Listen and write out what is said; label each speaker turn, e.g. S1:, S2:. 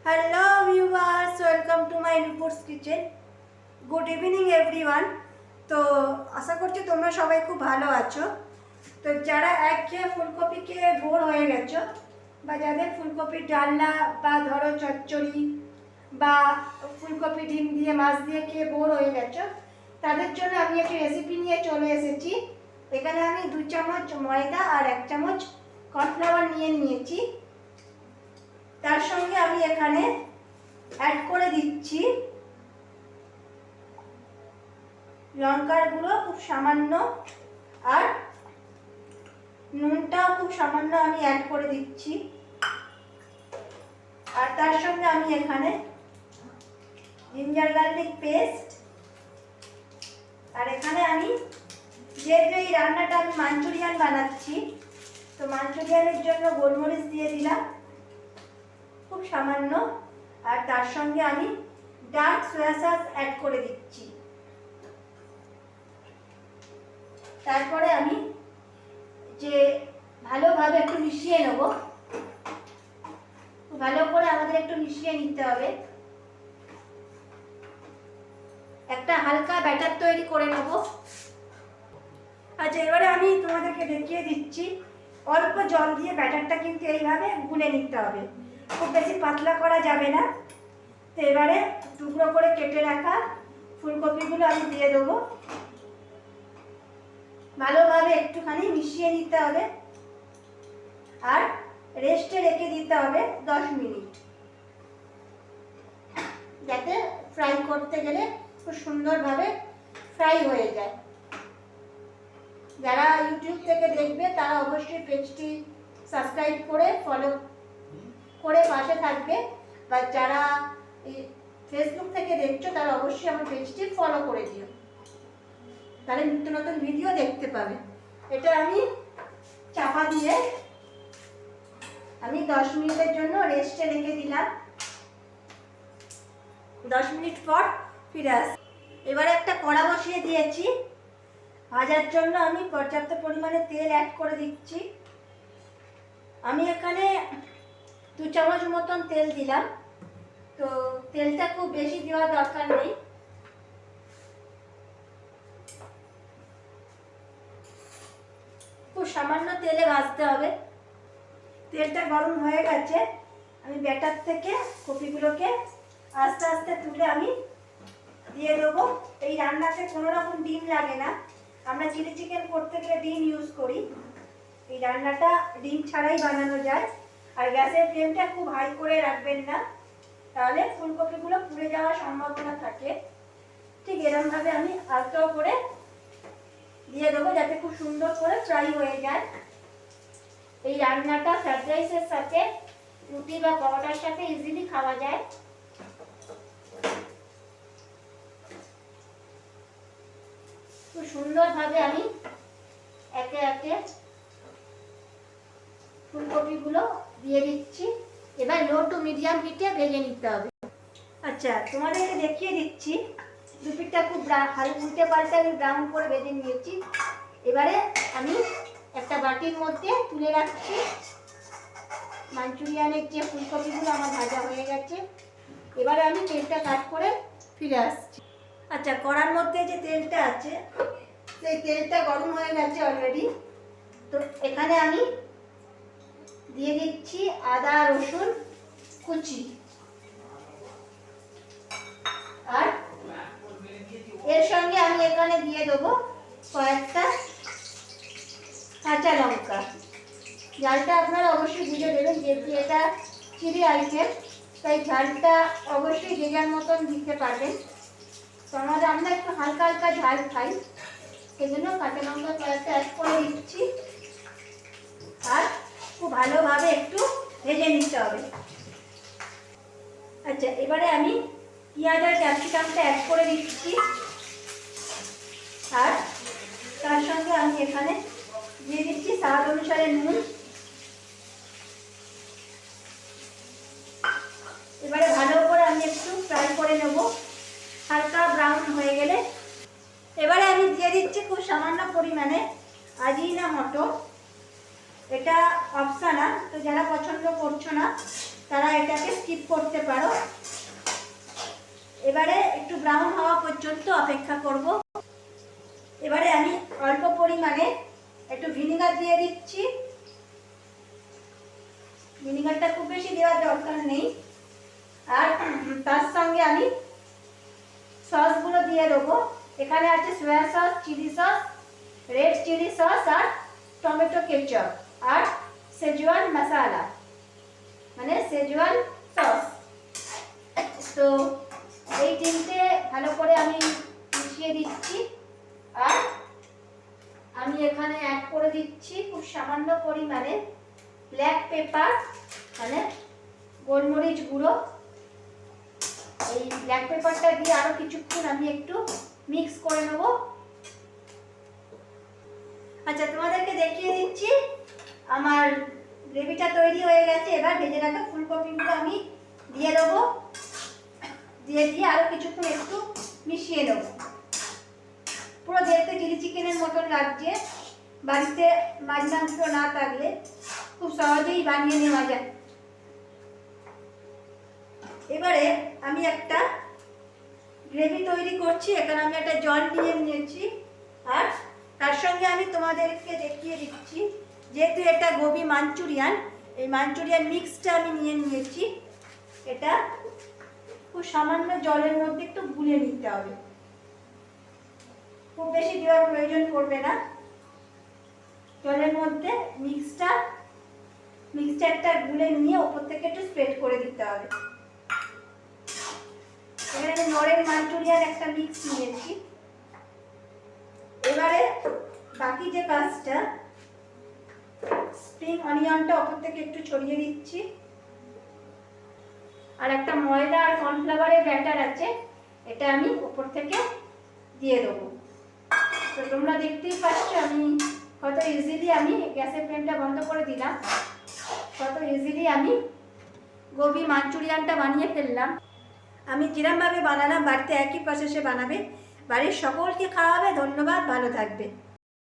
S1: Hello viewers, welcome to my Nupur's kitchen. Good evening everyone. তো আশা করছি তোমরা সবাই খুব ভালো আছো। তো যারা একঘেয়ে ফুলকপিকে বোর হয়ে গেছো, বা যাদের ফুলকপির ডালনা বা ধরো চচ্চড়ি বা ফুলকপি ডিম দিয়ে মাছ দিয়ে খেয়ে বোর হয়ে গেছো, তাদের জন্য আমি একটি রেসিপি নিয়ে চলে এসেছি। এখানে আমি 2 চামচ ময়দা আর 1 চামচ কর্নফ্লাওয়ার নিয়েছি। তার সঙ্গে আমি এখানে অ্যাড করে দিচ্ছি লঙ্কার গুঁড়ো খুব সামান্য, আর নুনটাও খুব সামান্য আমি অ্যাড করে দিচ্ছি। আর তার সঙ্গে আমি এখানে জিঞ্জার গার্লিক পেস্ট, আর এখানে আমি যেহেতু এই রান্নাটা আমি মাঞ্চুরিয়ান বানাচ্ছি, তো মাঞ্চুরিয়ানের জন্য গোলমরিচ দিয়ে দিলাম খুব সামান্য। আর তার সঙ্গে আমি ডার্ক সয়া সস অ্যাড করে দিচ্ছি। তারপরে আমি যে ভালোভাবে একটু মিশিয়ে নেব, ভালো করে আমাদের একটু মিশিয়ে নিতে হবে। একটা হালকা ব্যাটার তৈরি করে নেব। আচ্ছা, এবারে আমি তোমাদেরকে দেখিয়ে দিচ্ছি, অল্প জল দিয়ে ব্যাটারটা কিন্তু এইভাবে গুলে নিতে হবে, খুব বেশি পাতলা করা যাবে না। তো এবারে টুকরো করে কেটে রাখা ফুলকপিগুলো আমি দিয়ে দেবো। ভালোভাবে একটুখানি মিশিয়ে নিতে হবে, আর রেস্টে রেখে দিতে হবে 10 মিনিট, যাতে ফ্রাই করতে গেলে খুব সুন্দরভাবে ফ্রাই হয়ে যায়। যারা ইউটিউব থেকে দেখবে তারা অবশ্যই পেজটি সাবস্ক্রাইব করে ফলো করে পাশে থাকবে, বা যারা ফেসবুক থেকে দেখছো তারা অবশ্যই আমার পেজটি ফলো করে দিও, তাহলে নিত্য নতুন ভিডিও দেখতে পাবে। এটা আমি চাপা দিয়ে আমি 10 মিনিটের জন্য রেস্টে রেখে দিলাম। 10 মিনিট পর ফিরে আসি। এবারে একটা কড়া বসিয়ে দিয়েছি, ভাজার জন্য আমি পর্যাপ্ত পরিমাণে তেল অ্যাড করে দিচ্ছি। আমি এখানে 2 চামচ মতন তেল দিলাম, তো তেলটা খুব বেশি দেওয়ার দরকার নেই। খুব সামান্য তেলে ভাজতে হবে। তেলটা গরম হয়ে গেছে, আমি ব্যাটার থেকে কপিগুলোকে আস্তে আস্তে তুলে আমি দিয়ে দেবো। এই রান্নাতে কোনো রকম ডিম লাগে না, আমরা চিলি চিকেন করতে গেলে ডিম ইউজ করি, এই রান্নাটা ডিম ছাড়াই বানানো যায়। আর গ্যাসের ফ্লেমটা খুব হাই করে রাখবেন না, তাহলে ফুলকপিগুলো পুড়ে যাওয়ার সম্ভাবনা থাকে। ঠিক এরকমভাবে আমি আলতো করে দিয়ে দেবো, যাতে খুব সুন্দর করে ফ্রাই হয়ে যায়। এই রান্নাটা ফ্রাইড রাইসের সাথে, রুটি বা পরোটার সাথে ইজিলি খাওয়া যায়। খুব সুন্দরভাবে আমি একে একে ফুলকপিগুলো দিয়ে দিচ্ছি। এবার লো টু মিডিয়াম হিটে ভেজে নিতে হবে। আচ্ছা, তোমাদেরকে দেখিয়ে দিচ্ছি, দুপিটটা খুব উল্টে পাল্টে আমি ব্রাউন করে ভেজে নিয়েছি। এবারে আমি একটা বাটির মধ্যে তুলে রাখছি। মাঞ্চুরিয়ানের যে ফুলকপিগুলো আমার ভাজা হয়ে গেছে, এবারে আমি তেলটা কাট করে ফিরে আসছি। আচ্ছা, কড়ার মধ্যে যে তেলটা আছে, সেই তেলটা গরম হয়ে গেছে অলরেডি। তো এখানে আমি দিয়ে দিচ্ছি আদা রসুন কুচি, আর এর সঙ্গে আমি এখানে দিয়ে দেবো কয়েকটা কাঁচা লঙ্কা। ঝালটা আপনারা অবশ্যই বুঝে দেবেন, যেহেতু এটা চিলি আইটেম, তাই ঝালটা অবশ্যই যে যার মতন দিতে পারবেন। তো আমরা একটু হালকা হালকা ঝাল খাই, সেজন্য কাঁচা লঙ্কা কয়েকটা অ্যাড করে দিচ্ছি, আর খুব ভালোভাবে একটু ভেজে নিতে হবে। আচ্ছা, এবারে আমি পেঁয়াজ আর ক্যাপসিকামটা অ্যাড করে দিচ্ছি, আর তার সঙ্গে আমি এখানে দিয়ে দিচ্ছি স্বাদ অনুসারে নুন। এবারে ভালো করে আমি একটু ফ্রাই করে নেব, হালকা ব্রাউন হয়ে গেলে এবারে আমি দিয়ে দিচ্ছি খুব সামান্য পরিমাণে আজিনা মটর। এটা অপশনাল, তো যারা পছন্দ করছো না তারা এটাকে স্কিপ করতে পারো। এবারে একটু ব্রাউন হওয়া পর্যন্ত অপেক্ষা করব। এবারে আমি অল্প পরিমাণে একটু ভিনেগার দিয়ে দিচ্ছি। ভিনেগারটা খুব বেশি দেওয়ার দরকার নেই। আর তার সঙ্গে আমি সসগুলো দিয়ে দেবো। এখানে আছে soya sauce, chilli sauce, red chilli sauce আর টমেটো কেচাপ আর সেজওয়ান মশলা মানে সেজওয়ান সস। তো এই তিনটে ভালো করে আমি মিশিয়ে দিচ্ছি। আর আমি এখানে অ্যাড করে দিচ্ছি খুব সামান্য পরিমাণে ব্ল্যাক পেপার মানে গোলমরিচ গুঁড়ো। এই ব্ল্যাক পেপারটা দিয়ে আরো কিছুক্ষণ আমি একটু মিক্স করে নেব। আচ্ছা, তোমাদেরকে দেখিয়ে দিচ্ছি আমার গ্রেভিটা তৈরি হয়ে গেছে। এবার ভেজে রাখা ফুলকপিগুলো আমি দিয়ে দেবো। দিয়ে আরো কিছুক্ষণ একটু মিশিয়ে নেব। পুরো দেখতে চিলি চিকেনের মতন লাগছে। বাড়িতে মাছ মাংস না থাকলে খুব সহজেই বানিয়ে নেওয়া যায়। এবারে আমি একটা গ্রেভি তৈরি করছি। এখানে আমি একটা জল নিয়ে নিয়েছি। আর তার সঙ্গে আমি তোমাদেরকে দেখিয়ে দিচ্ছি, যেহেতু এটা গোবি মাঞ্চুরিয়ান, এই মাঞ্চুরিয়ান মিক্সটা আমি নিয়ে নিয়েছি। এটা খুব সামান্য জলের মধ্যে একটু গুলে নিতে হবে, খুব বেশি দেওয়ার প্রয়োজন পড়বে না। জলের মধ্যে মিক্সচারটা গুলে নিয়ে ওপর থেকে একটু স্প্রেড করে দিতে হবে। এখানে আমি নরেন মাঞ্চুরিয়ান একটা মিক্স নিয়েছি। এবারে বাকি যে কাজটা, স্প্রিং অনিয়নটা ওপর থেকে একটু ছড়িয়ে দিচ্ছি। আর একটা ময়দা আর কর্নফ্লাওয়ারের ব্যাটার আছে, এটা আমি ওপর থেকে দিয়ে দেবো। তো তোমরা দেখতেই পাচ্ছ আমি কত ইজিলি আমি গ্যাসের ফ্লেমটা বন্ধ করে দিলাম, কত ইজিলি আমি গোবি মাঞ্চুরিয়ানটা বানিয়ে ফেললাম। আমি যেরকমভাবে বানালাম বাড়িতে একই প্রসেসে বানাবে, বাড়ির সকলকে খাওয়াবে। ধন্যবাদ, ভালো থাকবে।